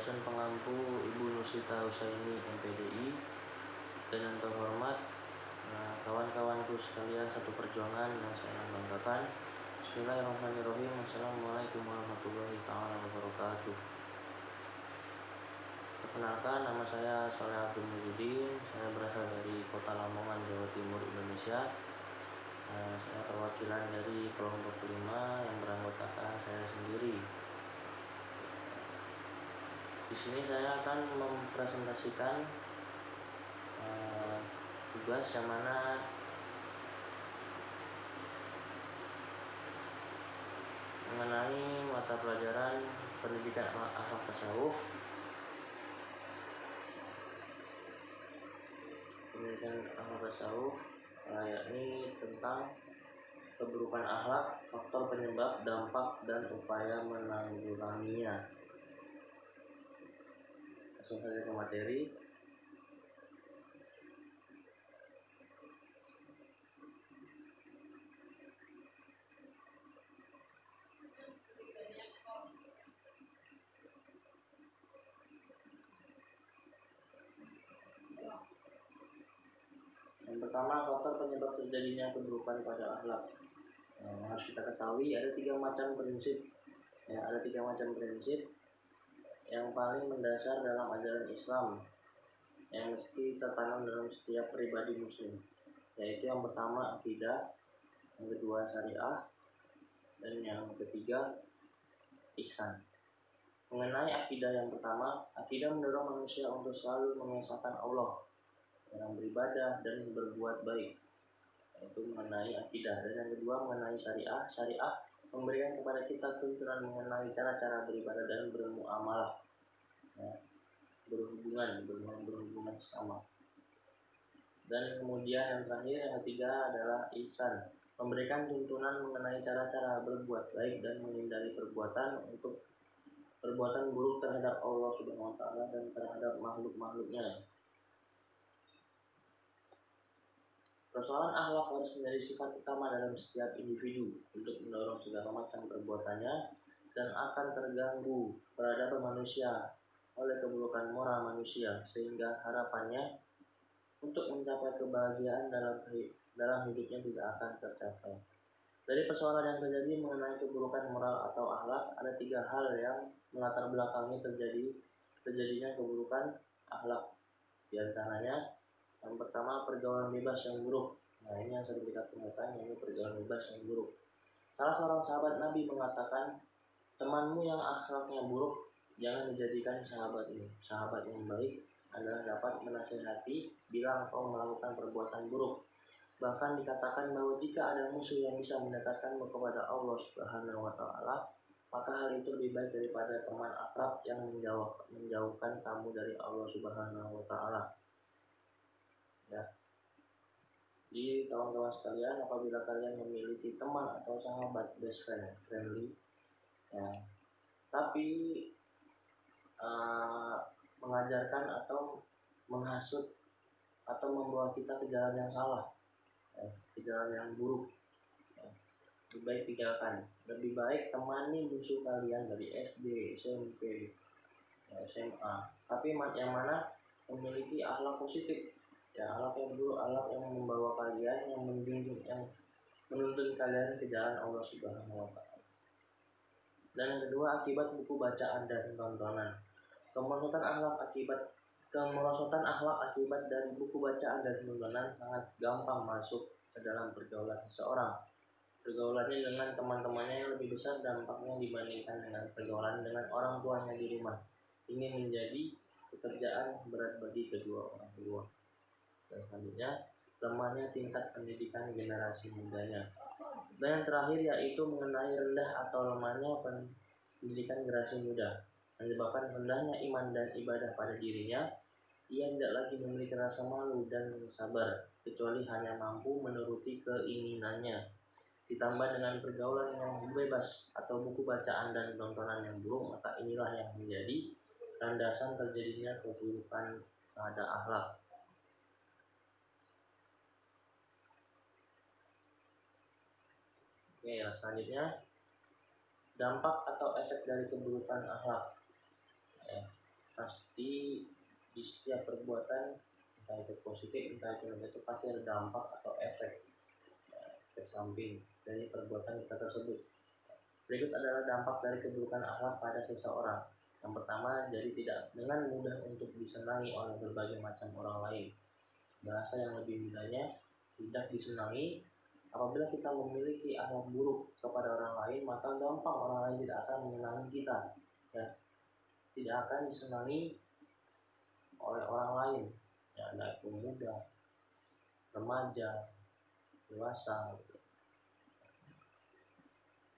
dosen pengampu Ibu Nursita Husaini MPDI, dan yang terhormat kawan-kawanku sekalian satu perjuangan yang saya banggakan. Bismillahirrahmanirrahim. Assalamualaikum warahmatullahi wabarakatuh. Perkenalkan, nama saya Soleh Abdul Mujidin. Saya berasal dari Kota Lamongan, Jawa Timur, Indonesia. Saya perwakilan dari kelompok 5 yang beranggotakan saya sendiri. Di sini saya akan mempresentasikan tugas yang mana mengenai mata pelajaran pendidikan akhlak tasawuf. Pendidikan akhlak tasawuf yakni tentang keburukan akhlak, faktor penyebab, dampak, dan upaya menanggulanginya. Langsung saja ke materi. Yang pertama, faktor penyebab terjadinya keburukan pada akhlak. Harus kita ketahui ada 3 macam prinsip. Ada 3 macam prinsip yang paling mendasar dalam ajaran Islam yang mesti tertanam dalam setiap pribadi muslim, yaitu yang pertama akidah, yang kedua syariah, dan yang ketiga ihsan. Mengenai akidah yang pertama, akidah mendorong manusia untuk selalu mengesahkan Allah dalam beribadah dan berbuat baik, itu mengenai akidah. Dan yang kedua mengenai syariah. Syariah memberikan kepada kita tuntunan mengenai cara-cara beribadah dan bermuamalah, berhubungan sama. Dan kemudian yang terakhir, yang ketiga adalah ihsan, memberikan tuntunan mengenai cara-cara berbuat baik dan menghindari perbuatan buruk terhadap Allah Subhanahu wa Ta'ala dan terhadap makhluk-makhluknya. Persoalan akhlak harus menjadi sifat utama dalam setiap individu untuk mendorong segala macam perbuatannya dan akan terganggu peradaban manusia oleh keburukan moral manusia, sehingga harapannya untuk mencapai kebahagiaan dalam hidupnya tidak akan tercapai. Dari persoalan yang terjadi mengenai keburukan moral atau akhlak, ada 3 hal yang melatar belakangi terjadinya keburukan akhlak. Di antaranya, yang pertama, pergaulan bebas yang buruk. Ini yang sering kita temukan, yaitu pergaulan bebas yang buruk. Salah seorang sahabat Nabi mengatakan, temanmu yang akhlaknya buruk jangan dijadikan sahabatmu. Sahabat yang baik adalah dapat menasihati bila engkau melakukan perbuatan buruk. Bahkan dikatakan bahwa jika ada musuh yang bisa mendekatkanmu kepada Allah Subhanahu wa Ta'ala, maka hal itu lebih baik daripada teman akrab yang menjauhkan kamu dari Allah Subhanahu wa Ta'ala. Jadi kawan-kawan sekalian, apabila kalian memiliki teman atau sahabat best friendly, tapi mengajarkan atau menghasut atau membawa kita ke jalan yang salah, ke jalan yang buruk, lebih baik tinggalkan. Lebih baik temani musuh kalian dari SD, SMP, SMA, tapi yang mana memiliki akhlak positif, akhlak yang buruk, akhlak yang membawa kalian, yang menuntun kalian ke jalan Allah Subhanahu wa Ta'ala. Dan yang kedua, akibat buku bacaan dan tontonan. Kemerosotan akhlak akibat dari buku bacaan dan tontonan sangat gampang masuk ke dalam pergaulan seseorang. Pergaulannya dengan teman-temannya yang lebih besar dampaknya dibandingkan dengan pergaulan dengan orang tuanya di rumah. Ini menjadi pekerjaan berat bagi kedua orang tua. Dan selanjutnya, lemahnya tingkat pendidikan generasi mudanya. Dan yang terakhir yaitu mengenai rendah atau lemahnya pendidikan generasi muda, menyebabkan rendahnya iman dan ibadah pada dirinya. Ia tidak lagi memiliki rasa malu dan sabar, kecuali hanya mampu menuruti keinginannya. Ditambah dengan pergaulan yang bebas atau buku bacaan dan tontonan yang buruk, maka inilah yang menjadi landasan terjadinya keburukan pada akhlak. Selanjutnya, dampak atau efek dari keburukan akhlak. Pasti di setiap perbuatan, entah itu positif entah itu negatif, pasti ada dampak atau efek samping dari perbuatan kita tersebut. Berikut adalah dampak dari keburukan akhlak pada seseorang. Yang pertama, jadi tidak dengan mudah untuk disenangi oleh berbagai macam orang lain. Bahasa yang lebih mudahnya, tidak disenangi. Apabila kita memiliki akhlak buruk kepada orang lain, maka gampang orang lain tidak akan menyenangi kita. Ya, tidak akan disenangi oleh orang lain. Ya, baik pemuda, remaja, dewasa. Gitu.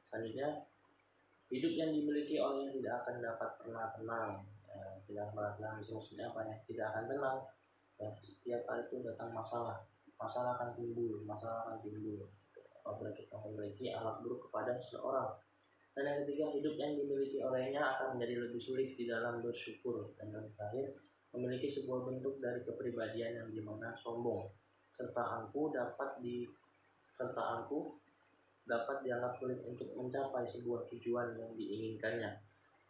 Selanjutnya, hidup yang dimiliki olehnya tidak akan dapat pernah tenang. Ya, tidak pernah tenang, maksudnya apa ya? Tidak akan tenang. Ya, setiap kali itu datang masalah akan timbul. Apabila kita memiliki akhlak buruk kepada seseorang. Dan yang ketiga, hidup yang dimiliki olehnya akan menjadi lebih sulit di dalam bersyukur. Dan yang terakhir, memiliki sebuah bentuk dari kepribadian yang dimana sombong serta angkuh dapat dianggap sulit untuk mencapai sebuah tujuan yang diinginkannya.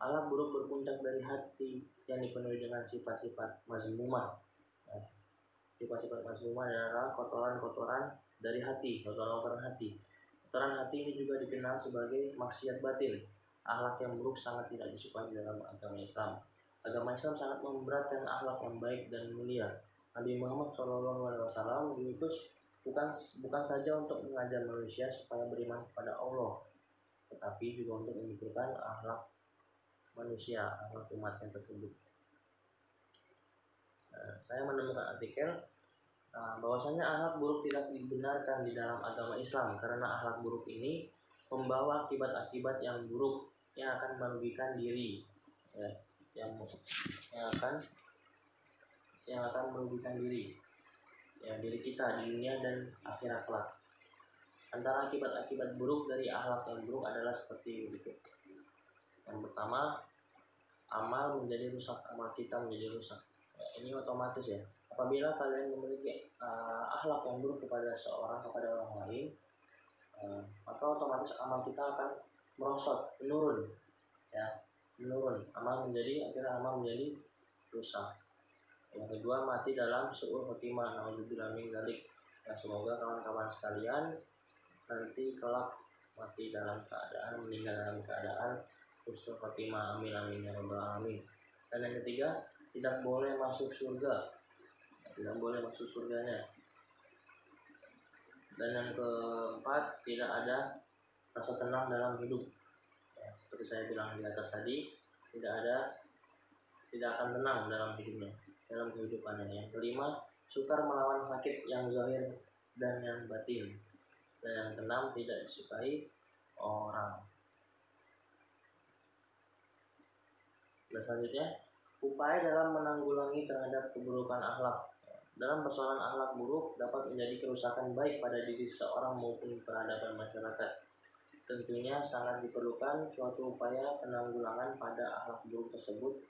Akhlak buruk berpuncak dari hati yang dipenuhi dengan sifat-sifat mazmumah. Nah, sifat-sifat mazmumah adalah kotoran-kotoran dari hati, kotoran-kotoran hati. Kotoran hati ini juga dikenal sebagai maksiat batin. Akhlak yang buruk sangat tidak disukai dalam agama Islam. Agama Islam sangat memberatkan akhlak yang baik dan mulia. Nabi Muhammad SAW diutus bukan saja untuk mengajar manusia supaya beriman kepada Allah, tetapi juga untuk menunjukkan akhlak manusia, akhlak umatnya tersebut. Saya menemukan artikel bahwasanya akhlak buruk tidak dibenarkan di dalam agama Islam karena akhlak buruk ini membawa akibat-akibat yang buruk yang akan merugikan diri, ya, yang akan merugikan diri, ya, diri kita di dunia dan akhirat kelak. Antara akibat-akibat buruk dari akhlak yang buruk adalah seperti berikut. Yang pertama, amal menjadi rusak, amal kita menjadi rusak. Ya, ini otomatis ya. Apabila kalian memiliki akhlak yang buruk kepada orang lain, maka otomatis amal kita akan merosot, menurun. Akhirnya amal menjadi rusak. Yang kedua, mati dalam su'ul khotimah, nauzubillah min dzalik. Ya, semoga kawan-kawan sekalian nanti kelak meninggal dalam keadaan husnul khotimah, amin amin ya rabbal alamin. Dan yang ketiga, tidak boleh masuk surganya. Dan yang keempat, tidak ada rasa tenang dalam hidup. Ya, seperti saya bilang di atas tadi, tidak akan tenang dalam hidupnya, dalam kehidupannya. Yang kelima, sukar melawan sakit yang zahir dan yang batin. Dan yang keenam, tidak disukai orang. Dan selanjutnya, upaya dalam menanggulangi terhadap keburukan akhlak. Dalam persoalan akhlak buruk dapat menjadi kerusakan baik pada diri seseorang maupun peradaban masyarakat. Tentunya sangat diperlukan suatu upaya penanggulangan pada akhlak buruk tersebut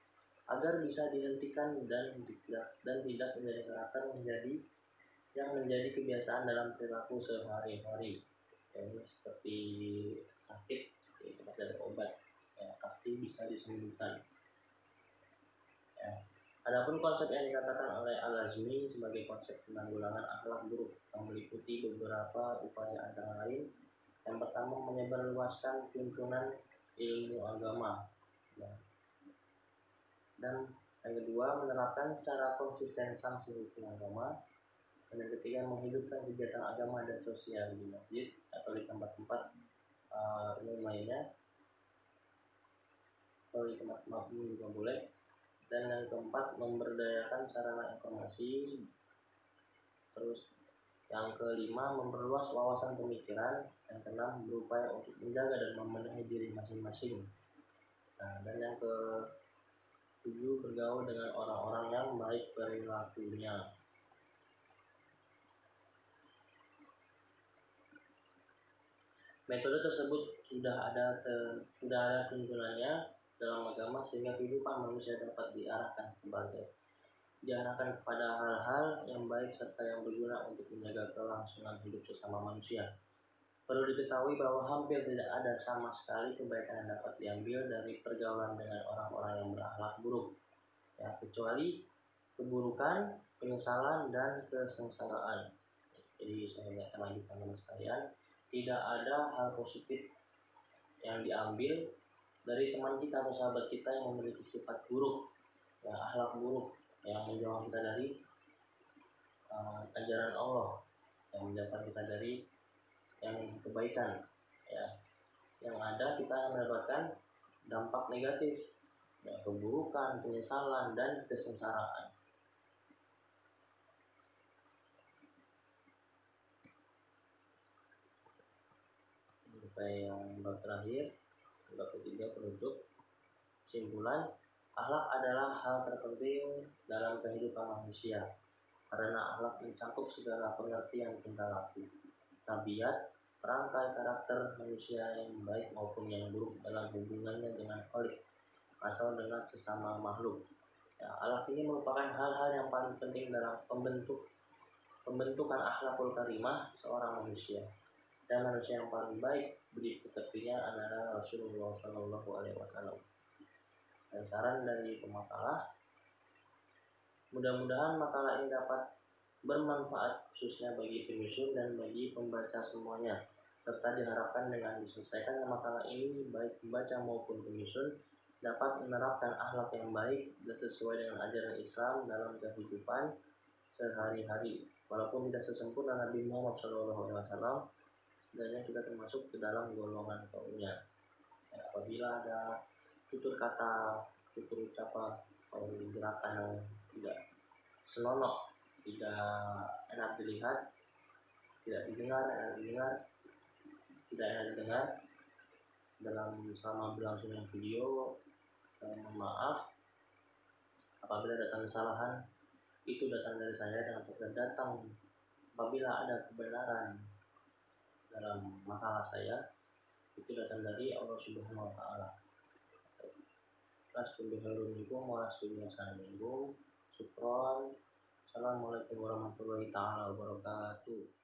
agar bisa dihentikan dan tidak menjadi karakter yang menjadi kebiasaan dalam perilaku sehari-hari. Ya, ini seperti sakit, seperti itu pasti ada obat, ya, pasti bisa disembuhkan. Ya. Adapun konsep yang dikatakan oleh Al-Azmi sebagai konsep penanggulangan akhlak buruk yang meliputi beberapa upaya antara lain. Yang pertama, menyebarluaskan tuntunan ilmu agama. Ya. Dan yang kedua, menerapkan secara konsisten sanksi hukum agama. Dan yang ketiga, menghidupkan kegiatan agama dan sosial di masjid atau di tempat-tempat umum lainnya, atau di tempat umum juga boleh. Dan yang keempat, memberdayakan sarana informasi. Terus yang kelima, memperluas wawasan pemikiran. Yang keenam, berupaya untuk menjaga dan memenuhi diri masing-masing. Dan yang ketujuh, bergaul dengan orang-orang yang baik perilakunya. Metode tersebut sudah ada tuntunannya dalam agama sehingga kehidupan manusia dapat diarahkan kepada hal-hal yang baik serta yang berguna untuk menjaga kelangsungan hidup sesama manusia. Perlu diketahui bahwa hampir tidak ada sama sekali kebaikan yang dapat diambil dari pergaulan dengan orang-orang yang berakhlak buruk. ya, kecuali keburukan, penyesalan, dan kesengsaraan. Jadi saya ingatkan lagi teman-teman sekalian, tidak ada hal positif yang diambil dari teman kita atau sahabat kita yang memiliki sifat buruk, ya, akhlak buruk, yang menjauhkan kita dari ajaran Allah, yang menjauhkan kita dari yang kebaikan, ya. Yang ada kita mendapatkan dampak negatif, ya, keburukan, penyesalan, dan kesengsaraan. Sampai yang bab terakhir, bab ketiga, penutup. Kesimpulan, akhlak adalah hal terpenting dalam kehidupan manusia, karena akhlak mencakup segala pengertian tingkah laku, tabiat, perangkai karakter manusia yang baik maupun yang buruk dalam hubungannya dengan khalik atau dengan sesama makhluk. Ya, akhlak ini merupakan hal-hal yang paling penting dalam pembentukan akhlakul karimah seorang manusia. Dan manusia yang paling baik budi pekertinya adalah Rasulullah SAW. Dan saran dari pemakalah, mudah-mudahan makalah ini dapat bermanfaat khususnya bagi penyusun dan bagi pembaca semuanya, serta diharapkan dengan diselesaikannya makalah ini, baik pembaca maupun penyusun dapat menerapkan akhlak yang baik dan sesuai dengan ajaran Islam dalam kehidupan sehari-hari. Walaupun tidak sesempurna Nabi Muhammad SAW, setidaknya kita termasuk ke dalam golongan kaumnya. Ya, apabila ada tutur kata, tutur ucapan, atau gerakan yang tidak senonoh, tidak enak dilihat, tidak didengar, tidak enak didengar dalam selama berlangsungnya video, saya mohon maaf. Apabila datang kesalahan, itu datang dari saya, dan datang apabila ada kebenaran dalam makalah saya, itu datang dari Allah Subhanahu wa Ta'ala. Assalamualaikum warahmatullahi wabarakatuh.